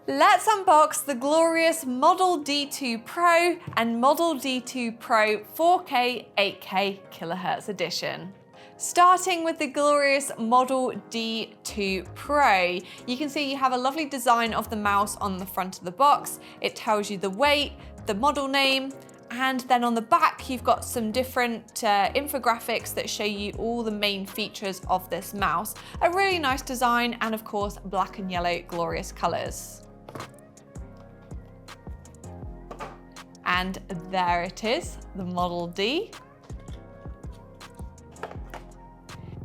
Let's unbox the glorious Model D2 Pro and Model D2 Pro 4K 8K kHz edition. Starting with the glorious Model D2 Pro, you can see you have a lovely design of the mouse on the front of the box. It tells you the weight, the model name, and then on the back you've got some different infographics that show you all the main features of this mouse. A really nice design, and of course black and yellow glorious colours. And there it is, the Model D.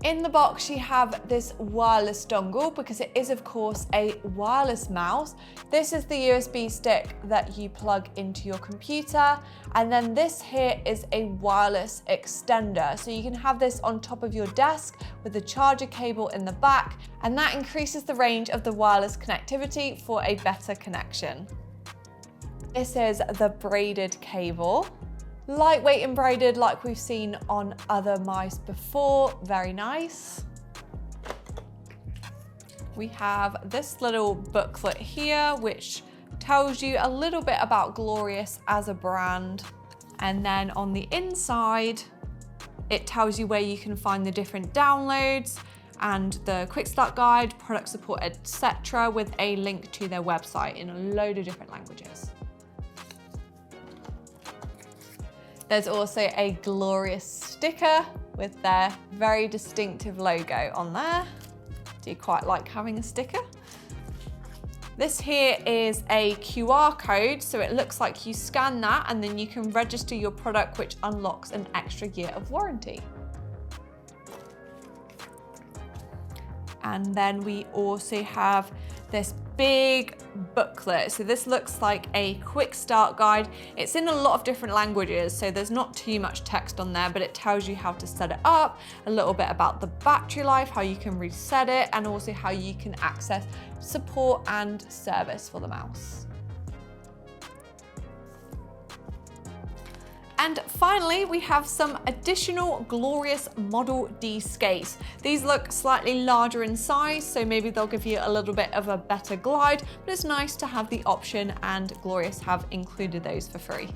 In the box you have this wireless dongle because it is of course a wireless mouse. This is the USB stick that you plug into your computer, and then this here is a wireless extender. So you can have this on top of your desk with the charger cable in the back, and that increases the range of the wireless connectivity for a better connection. This is the braided cable. Lightweight and braided like we've seen on other mice before, very nice. We have this little booklet here which tells you a little bit about Glorious as a brand, and then on the inside it tells you where you can find the different downloads and the quick start guide, product support, etc., with a link to their website in a load of different languages. There's also a Glorious sticker with their very distinctive logo on there. Do you quite like having a sticker? This here is a QR code, so it looks like you scan that and then you can register your product, which unlocks an extra year of warranty. And then we also have this big booklet. So this looks like a quick start guide. It's in a lot of different languages, so there's not too much text on there, but it tells you how to set it up, a little bit about the battery life, how you can reset it, and also how you can access support and service for the mouse. And finally, we have some additional Glorious Model D skates. These look slightly larger in size, so maybe they'll give you a little bit of a better glide, but it's nice to have the option, and Glorious have included those for free.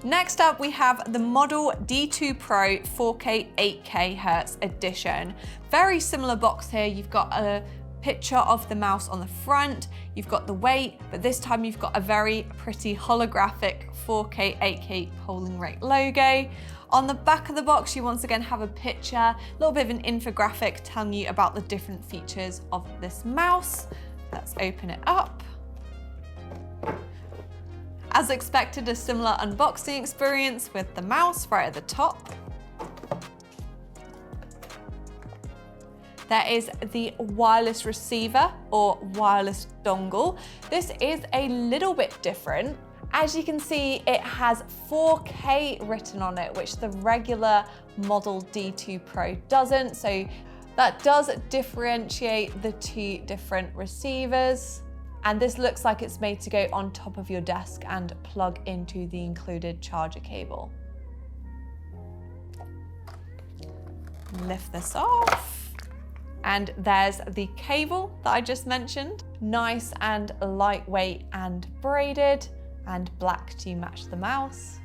Next up, we have the Model D2 Pro 4K 8K edition. Very similar box here. You've got a picture of the mouse on the front, you've got the weight, but this time you've got a very pretty holographic 4K 8K polling rate logo. On the back of the box you once again have a picture, a little bit of an infographic telling you about the different features of this mouse. Let's open it up. As expected, a similar unboxing experience with the mouse right at the top. There is the wireless receiver or wireless dongle. This is a little bit different. As you can see, it has 4K written on it, which the regular Model D2 Pro doesn't. So that does differentiate the two different receivers. And this looks like it's made to go on top of your desk and plug into the included charger cable. Lift this off. And there's the cable that I just mentioned. Nice and lightweight and braided, and black to match the mouse.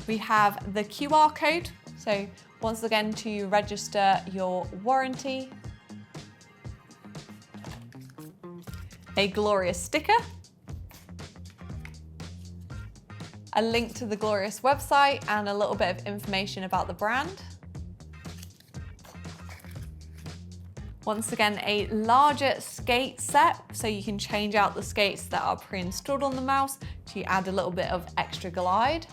We have the QR code, so once again to register your warranty. A Glorious sticker. A link to the Glorious website and a little bit of information about the brand. Once again, a larger skate set, so you can change out the skates that are pre-installed on the mouse to add a little bit of extra glide.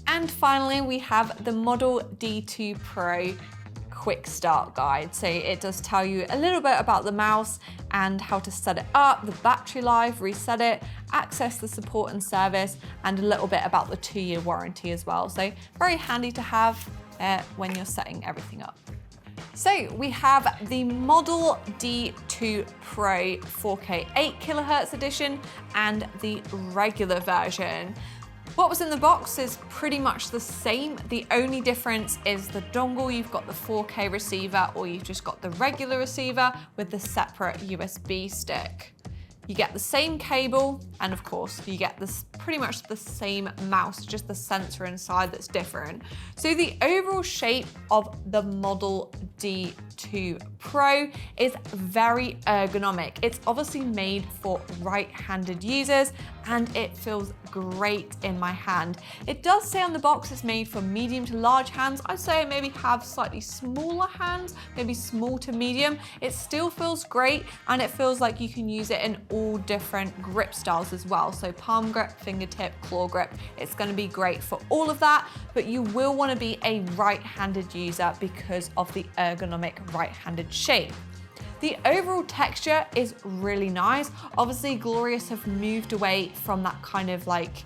And finally, we have the Model D2 Pro quick start guide. So it does tell you a little bit about the mouse and how to set it up, the battery life, reset it, access the support and service, and a little bit about the 2-year warranty as well. So very handy to have when you're setting everything up. So we have the Model D2 Pro 4K 8 kHz edition and the regular version. What was in the box is pretty much the same. The only difference is the dongle. You've got the 4K receiver, or you've just got the regular receiver with the separate USB stick. You get the same cable, and of course you get this pretty much the same mouse, just the sensor inside that's different. So the overall shape of the Model D2 Pro is very ergonomic. It's obviously made for right-handed users, and it feels great in my hand. It does say on the box it's made for medium to large hands. I'd say maybe have slightly smaller hands, maybe small to medium. It still feels great, and it feels like you can use it in all different grip styles as well. So palm grip, fingertip, claw grip. It's going to be great for all of that, but you will want to be a right-handed user because of the ergonomic right-handed shape. The overall texture is really nice. Obviously, Glorious have moved away from that kind of like,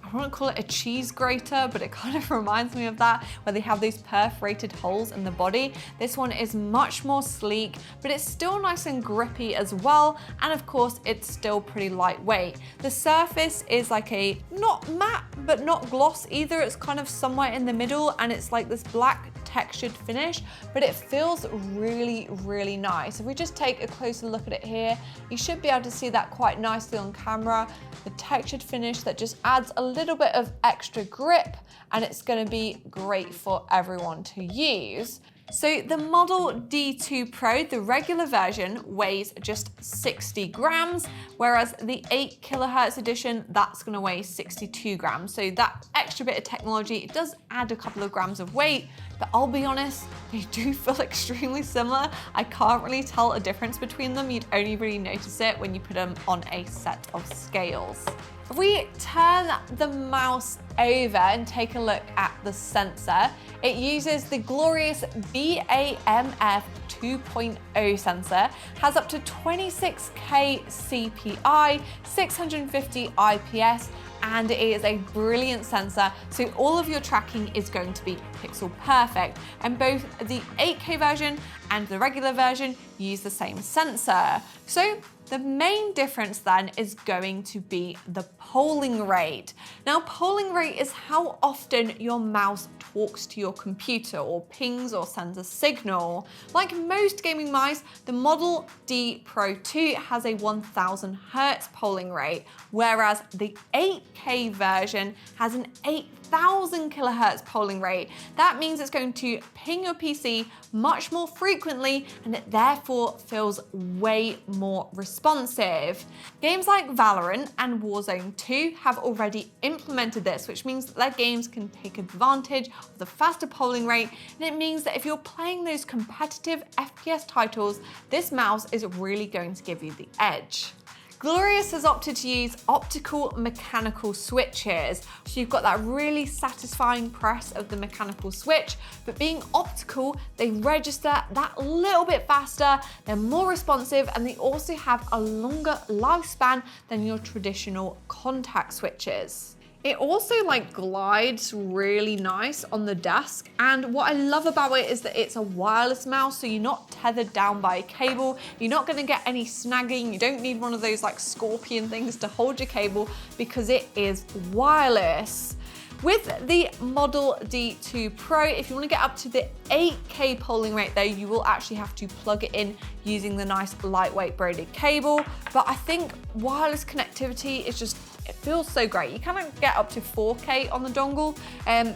I wouldn't call it a cheese grater, but it kind of reminds me of that, where they have these perforated holes in the body. This one is much more sleek, but it's still nice and grippy as well. And of course, it's still pretty lightweight. The surface is like a, not matte, but not gloss either. It's kind of somewhere in the middle, and it's like this black textured finish, but it feels really, really nice. If we just take a closer look at it here, you should be able to see that quite nicely on camera. The textured finish that just adds a little bit of extra grip, and it's going to be great for everyone to use. So the Model D2 Pro, the regular version, weighs just 60 grams, whereas the 8 kilohertz edition, that's going to weigh 62 grams. So that extra bit of technology, it does add a couple of grams of weight, but I'll be honest, they do feel extremely similar. I can't really tell a difference between them. You'd only really notice it when you put them on a set of scales. If we turn the mouse over and take a look at the sensor, it uses the glorious BAMF 2.0 sensor, has up to 26K CPI, 650 IPS, and it is a brilliant sensor, so all of your tracking is going to be pixel perfect. And both the 8K version and the regular version use the same sensor. So the main difference then is going to be the polling rate. Now, polling rate is how often your mouse talks to your computer or pings or sends a signal. Like most gaming mice, the Model D Pro 2 has a 1000 Hertz polling rate, whereas the 8K version has an 8000 kilohertz polling rate. That means it's going to ping your PC much more frequently, and it therefore feels way more responsive. Games like Valorant and Warzone 2 have already implemented this, which means that their games can take advantage of the faster polling rate, and it means that if you're playing those competitive FPS titles, this mouse is really going to give you the edge. Glorious has opted to use optical mechanical switches. So you've got that really satisfying press of the mechanical switch, but being optical, they register that little bit faster, they're more responsive, and they also have a longer lifespan than your traditional contact switches. It also glides really nice on the desk, and what I love about it is that it's a wireless mouse, so you're not tethered down by a cable, you're not going to get any snagging, you don't need one of those scorpion things to hold your cable because it is wireless. With the Model D2 Pro, if you want to get up to the 8K polling rate though, you will actually have to plug it in using the nice lightweight braided cable. But I think wireless connectivity is just, it feels so great. You cannot get up to 4K on the dongle,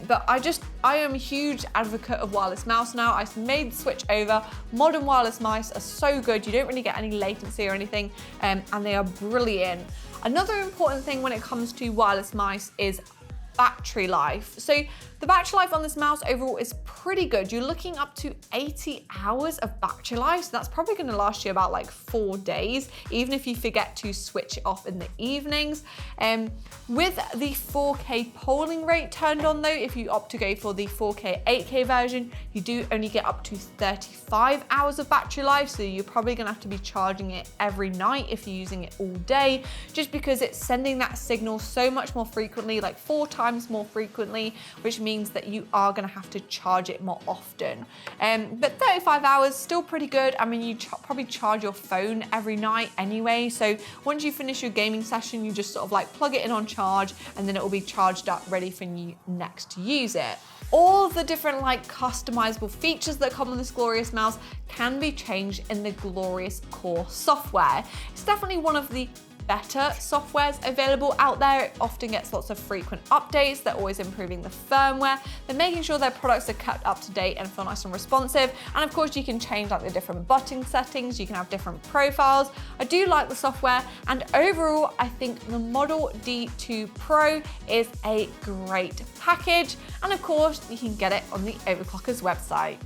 but I am a huge advocate of wireless mouse now. I made the switch over. Modern wireless mice are so good. You don't really get any latency or anything, and they are brilliant. Another important thing when it comes to wireless mice is battery life. So the battery life on this mouse overall is pretty good. You're looking up to 80 hours of battery life, so that's probably going to last you about 4 days, even if you forget to switch it off in the evenings. With the 4K polling rate turned on though, if you opt to go for the 4K 8K version, you do only get up to 35 hours of battery life, so you're probably going to have to be charging it every night if you're using it all day, just because it's sending that signal so much more frequently, 4 times more frequently, which means means that you are going to have to charge it more often. But 35 hours, still pretty good. I mean, you probably charge your phone every night anyway. So once you finish your gaming session, you just sort of like plug it in on charge, and then it will be charged up, ready for you next to use it. All the different like customizable features that come on this Glorious mouse can be changed in the Glorious Core software. It's definitely one of the better softwares available out there. It often gets lots of frequent updates. They're always improving the firmware. They're making sure their products are kept up to date and feel nice and responsive. And of course, you can change like the different button settings. You can have different profiles. I do like the software, and overall, I think the Model D2 Pro is a great package. And of course, you can get it on the Overclockers website.